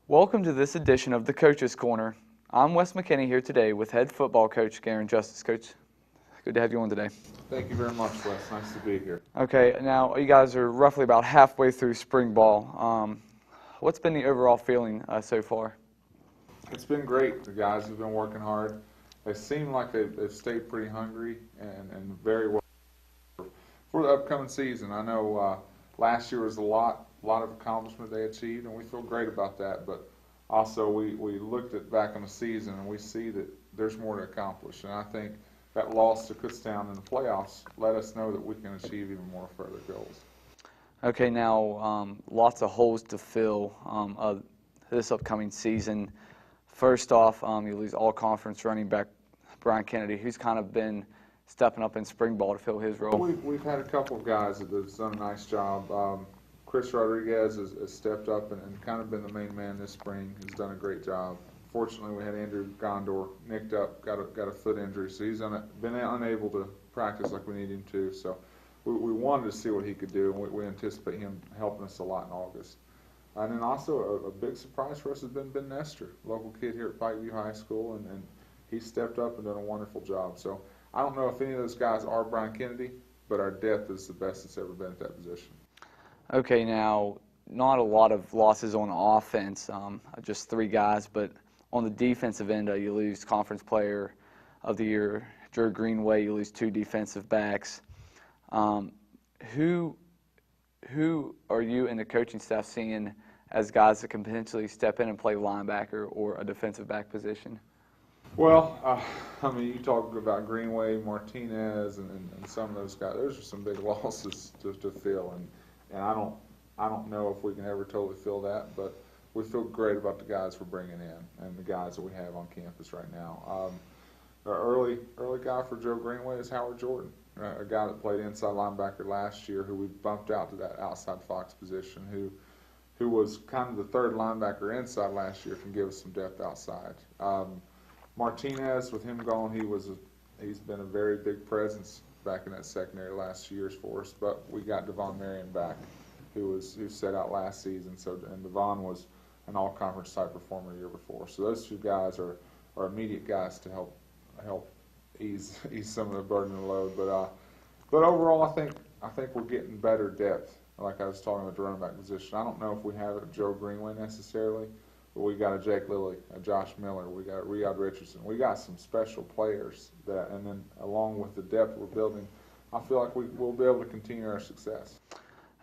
Welcome to this edition of the Coach's Corner. I'm Wes McKinney here today with head football coach Garin. Coach, good to have you on today. Thank you very much, Wes. Nice to be here. Okay, now you guys are roughly about halfway through spring ball. What's been the overall feeling so far? It's been great. The guys have been working hard. They seem like they've stayed pretty hungry and very well for the upcoming season. I know last year was a lot of accomplishment they achieved, and we feel great about that. But also we looked back on the season, and we see that there's more to accomplish. And I think that loss to Kutztown in the playoffs let us know that we can achieve even more further goals. Okay, now lots of holes to fill this upcoming season. First off, you lose all-conference running back Brian Kennedy, who's kind of been stepping up in spring ball to fill his role. We've had a couple of guys that have done a nice job. Chris Rodriguez has stepped up and kind of been the main man this spring. He's done a great job. Fortunately, we had Andrew Gondor nicked up, got a foot injury, so he's been unable to practice like we need him to. So we wanted to see what he could do, and we anticipate him helping us a lot in August. And then also a big surprise for us has been Ben Nestor, local kid here at Pikeview High School, and he stepped up and done a wonderful job. So I don't know if any of those guys are Brian Kennedy, but our depth is the best it's ever been at that position. Okay, now not a lot of losses on offense, just 3 guys, but on the defensive end, you lose Conference Player of the Year, Drew Greenway. You lose 2 defensive backs. Who are you and the coaching staff seeing as guys that can potentially step in and play linebacker or a defensive back position? Well, I mean, you talk about Greenway, Martinez, and some of those guys. Those are some big losses to fill, and I don't know if we can ever totally fill that, but we feel great about the guys we're bringing in and the guys that we have on campus right now. Our early guy for Joe Greenway is Howard Jordan, a guy that played inside linebacker last year, who we bumped out to that outside Fox position, who was kind of the third linebacker inside last year, can give us some depth outside. Martinez, with him gone, he's been a very big presence back in that secondary last few years for us. But we got Devon Marion back, who set out last season. And Devon was an all-conference type performer the year before. So those 2 guys are immediate guys to help ease some of the burden and load. But overall, I think we're getting better depth. Like I was talking about the running back position, I don't know if we have a Joe Greenway necessarily. But we got a Jake Lilly, a Josh Miller, we got Riyad Richardson. We got some special players and then along with the depth we're building, I feel like we'll be able to continue our success.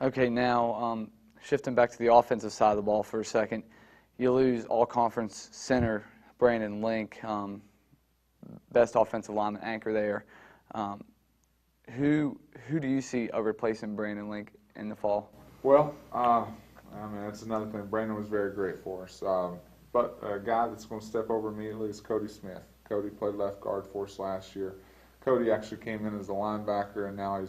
Okay, now shifting back to the offensive side of the ball for a second, you lose all-conference center Brandon Link, best offensive lineman anchor there. Who do you see replacing Brandon Link in the fall? Well, I mean, that's another thing. Brandon was very great for us. But a guy that's going to step over immediately is Cody Smith. Cody played left guard for us last year. Cody actually came in as a linebacker, and now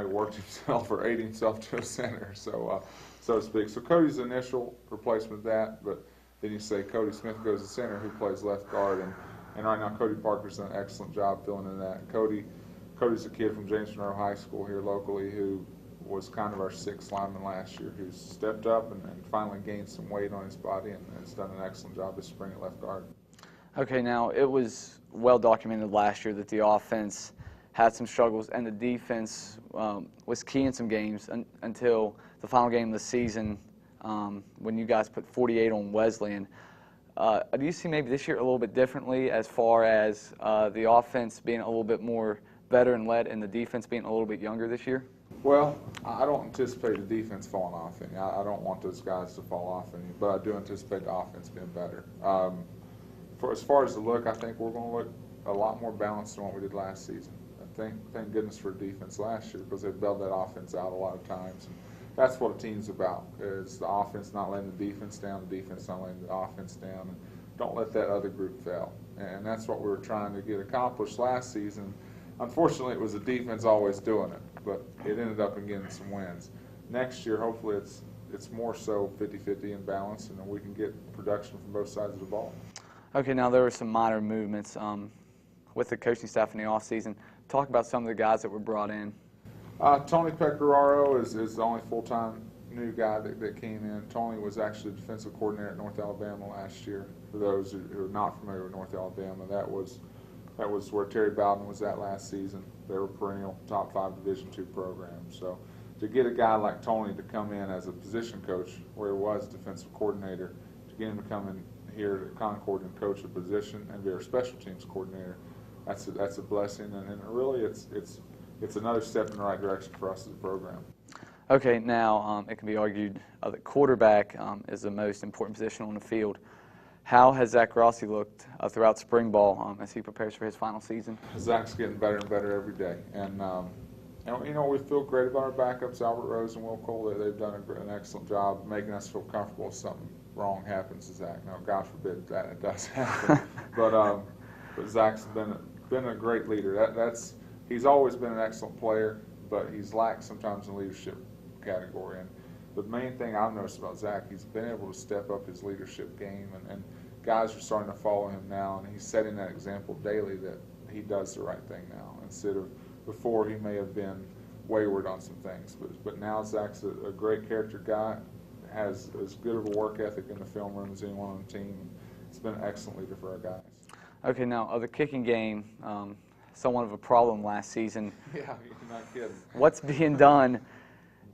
he worked himself or ate himself to a center, so to speak. So Cody's the initial replacement of that, but then you say Cody Smith goes to center, who plays left guard, and right now Cody Parker's done an excellent job filling in that. Cody's a kid from James Monroe High School here locally who was kind of our 6th lineman last year, who's stepped up and finally gained some weight on his body and has done an excellent job this spring at left guard. Okay, now it was well documented last year that the offense had some struggles and the defense was key in some games until the final game of the season when you guys put 48 on Wesleyan. Do you see maybe this year a little bit differently as far as the offense being a little bit more veteran-led and the defense being a little bit younger this year? Well, I don't anticipate the defense falling off any. I don't want those guys to fall off any, but I do anticipate the offense being better. As far as the look, I think we're going to look a lot more balanced than what we did last season. Thank goodness for defense last year, because they bailed that offense out a lot of times. And that's what a team's about, is the offense not letting the defense down, the defense not letting the offense down, and don't let that other group fail. And that's what we were trying to get accomplished last season. Unfortunately, it was the defense always doing it, but it ended up in getting some wins. Next year, hopefully it's more so 50-50 in balance, and then we can get production from both sides of the ball. Okay, now there were some minor movements with the coaching staff in the offseason. Talk about some of the guys that were brought in. Tony Pecoraro is the only full-time new guy that came in. Tony was actually the defensive coordinator at North Alabama last year. For those who are not familiar with North Alabama, that was where Terry Bowden was at last season. They were perennial top 5 Division II program. So to get a guy like Tony to come in as a position coach, where he was defensive coordinator, to get him to come in here at Concord and coach a position and be our special teams coordinator, that's a blessing. And really, it's another step in the right direction for us as a program. Okay, now it can be argued that quarterback is the most important position on the field. How has Zach Rossi looked throughout spring ball as he prepares for his final season? Zach's getting better and better every day, and you know, we feel great about our backups, Albert Rose and Will Cole. They've done an excellent job making us feel comfortable if something wrong happens to Zach. Now, God forbid that it does happen, but Zach's been a great leader. He's always been an excellent player, but he's lacked sometimes in leadership category. And the main thing I've noticed about Zach, he's been able to step up his leadership game, and guys are starting to follow him now, and he's setting that example daily that he does the right thing now, instead of before he may have been wayward on some things. But now Zach's a great character guy, has as good of a work ethic in the film room as anyone on the team. He's been an excellent leader for our guys. Okay, now the kicking game, somewhat of a problem last season. Yeah, you're not kidding. What's being done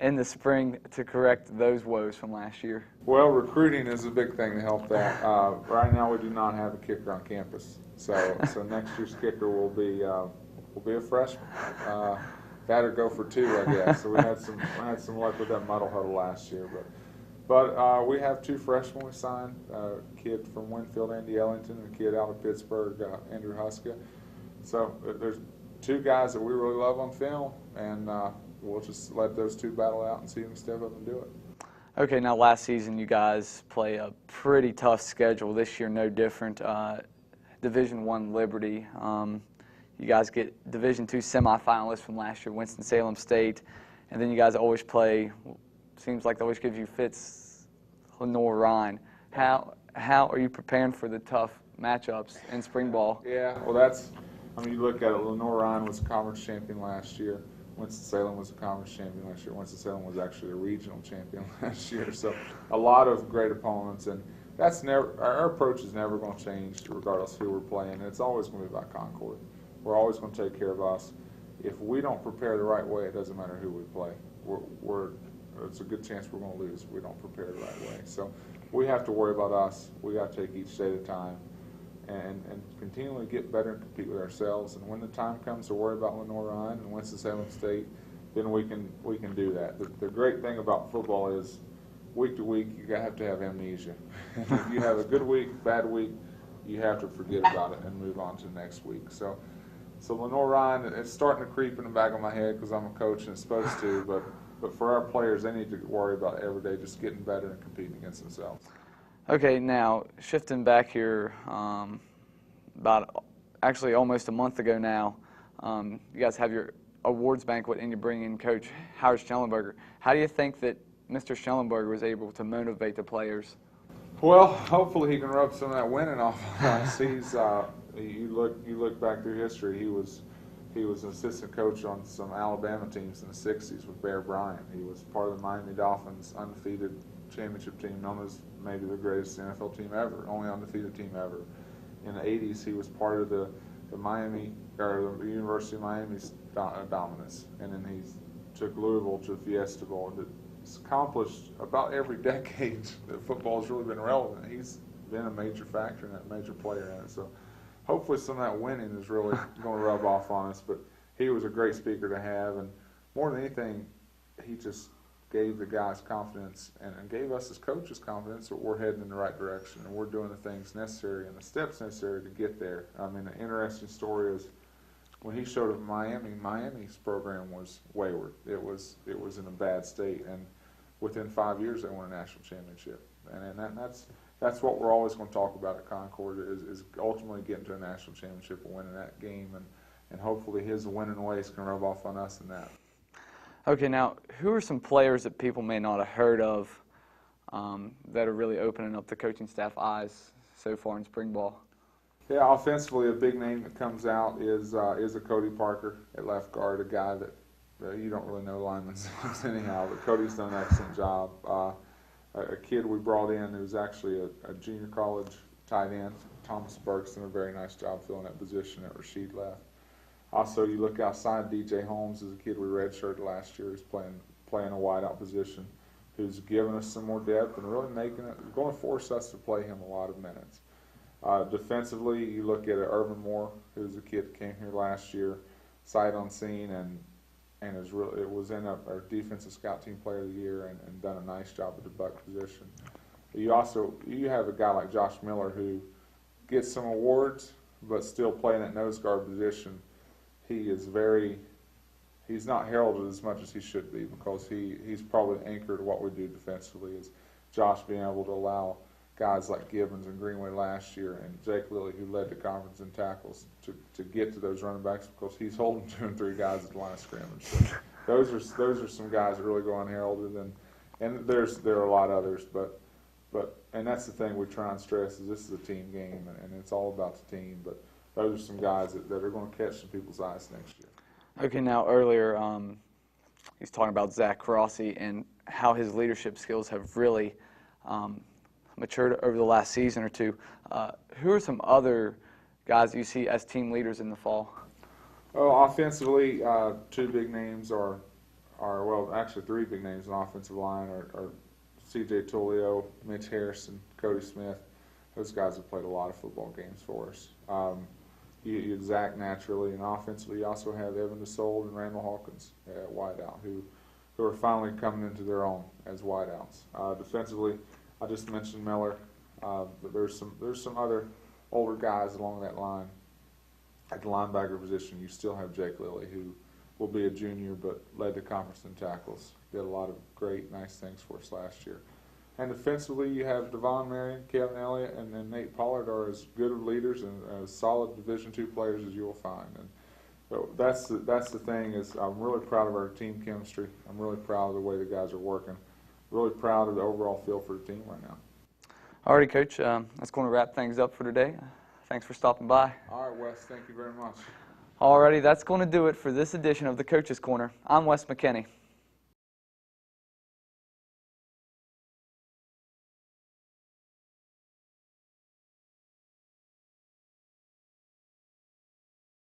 in the spring to correct those woes from last year? Well, recruiting is a big thing to help that. Right now, we do not have a kicker on campus, so next year's kicker will be a freshman. That or go for 2, I guess. So we had some luck with that muddle huddle last year, but we have 2 freshmen we signed. A kid from Winfield, Andy Ellington, and a kid out of Pittsburgh, Andrew Huska. So there's 2 guys that we really love on film, and we'll just let those 2 battle out and see who can step up and do it. Okay, now last season you guys play a pretty tough schedule. This year no different. Division I Liberty. You guys get Division II semifinalists from last year, Winston-Salem State, and then you guys always play, seems like they always give you fits, Lenore-Rhine. How are you preparing for the tough matchups in spring ball? Yeah, well you look at it, Lenore-Rhine was a conference champion last year. Winston-Salem was a conference champion last year. Winston-Salem was actually a regional champion last year. So a lot of great opponents, and our approach is never going to change regardless of who we're playing. It's always going to be about Concord. We're always going to take care of us. If we don't prepare the right way, it doesn't matter who we play. It's a good chance we're going to lose if we don't prepare the right way. So we have to worry about us. We got to take each day at a time and continually get better and compete with ourselves. And when the time comes to worry about Lenore-Rhine and Winston-Salem State, then we can do that. The great thing about football is week to week you have to have amnesia. If you have a good week, bad week, you have to forget about it and move on to the next week. So Lenore-Rhine, it's starting to creep in the back of my head because I'm a coach and it's supposed to, but for our players, they need to worry about it every day, just getting better and competing against themselves. Okay, now shifting back here, about actually almost a month ago now, you guys have your awards banquet and you bring in Coach Howard Schellenberger. How do you think that Mr. Schellenberger was able to motivate the players? Well, hopefully he can rub some of that winning off of us. You look back through history. He was an assistant coach on some Alabama teams in the '60s with Bear Bryant. He was part of the Miami Dolphins' undefeated championship team, known as maybe the greatest NFL team ever, only undefeated team ever. In the '80s, he was part of the the University of Miami's dominance, and then he took Louisville to Fiesta Bowl. And he's accomplished about every decade that football has really been relevant. He's been a major factor in that, major player in it. So hopefully some of that winning is really going to rub off on us. But he was a great speaker to have, and more than anything, he just gave the guys confidence and gave us as coaches confidence that we're heading in the right direction and we're doing the things necessary and the steps necessary to get there. I mean, the interesting story is when he showed up in Miami, Miami's program was wayward. It was in a bad state, and within 5 years they won a national championship. And that's what we're always going to talk about at Concord is ultimately getting to a national championship and winning that game, and hopefully his winning ways can rub off on us in that. Okay, now who are some players that people may not have heard of that are really opening up the coaching staff eyes so far in spring ball? Yeah, offensively, a big name that comes out is a Cody Parker at left guard, a guy that You don't really know linemen's names anyhow, but Cody's done an excellent job. A kid we brought in who's actually a junior college tight end, Thomas Burke's done a very nice job filling that position that Rasheed left. Also, you look outside, DJ Holmes is a kid we redshirted last year who's playing a wideout position, who's given us some more depth and really going to force us to play him a lot of minutes. Defensively, you look at Urban Moore, who's a kid that came here last year, sight unseen, and it was in our defensive scout team player of the year and done a nice job at the buck position. You have a guy like Josh Miller who gets some awards, but still playing that nose guard position. He's not heralded as much as he should be because he's probably the anchor to what we do defensively. Is Josh being able to allow guys like Gibbons and Greenway last year and Jake Lilly, who led the conference in tackles, to get to those running backs because he's holding 2 and 3 guys at the line of scrimmage. So those are some guys that really go unheralded, and there are a lot of others, but that's the thing we try and stress is this is a team game and it's all about the team. But those are some guys that are going to catch some people's eyes next year. Okay, now earlier he's talking about Zach Rossi and how his leadership skills have really matured over the last season or two. Who are some other guys that you see as team leaders in the fall? Well, offensively, 2 big names actually 3 big names on offensive line are C.J. Tullio, Mitch Harrison, Cody Smith. Those guys have played a lot of football games for us. You Zach naturally, and offensively you also have Evan DeSold and Randall Hawkins at wideout who are finally coming into their own as wideouts. Defensively, I just mentioned Miller, but there's some other older guys along that line. At the linebacker position, you still have Jake Lilly, who will be a junior but led the conference in tackles. Did a lot of great, nice things for us last year. And defensively, you have Devon Marion, Kevin Elliott, and then Nate Pollard are as good of leaders and as solid Division II players as you'll find. And so that's the thing is I'm really proud of our team chemistry. I'm really proud of the way the guys are working. Really proud of the overall feel for the team right now. All right, Coach, that's going to wrap things up for today. Thanks for stopping by. All right, Wes, thank you very much. All righty, that's going to do it for this edition of the Coach's Corner. I'm Wes McKinney.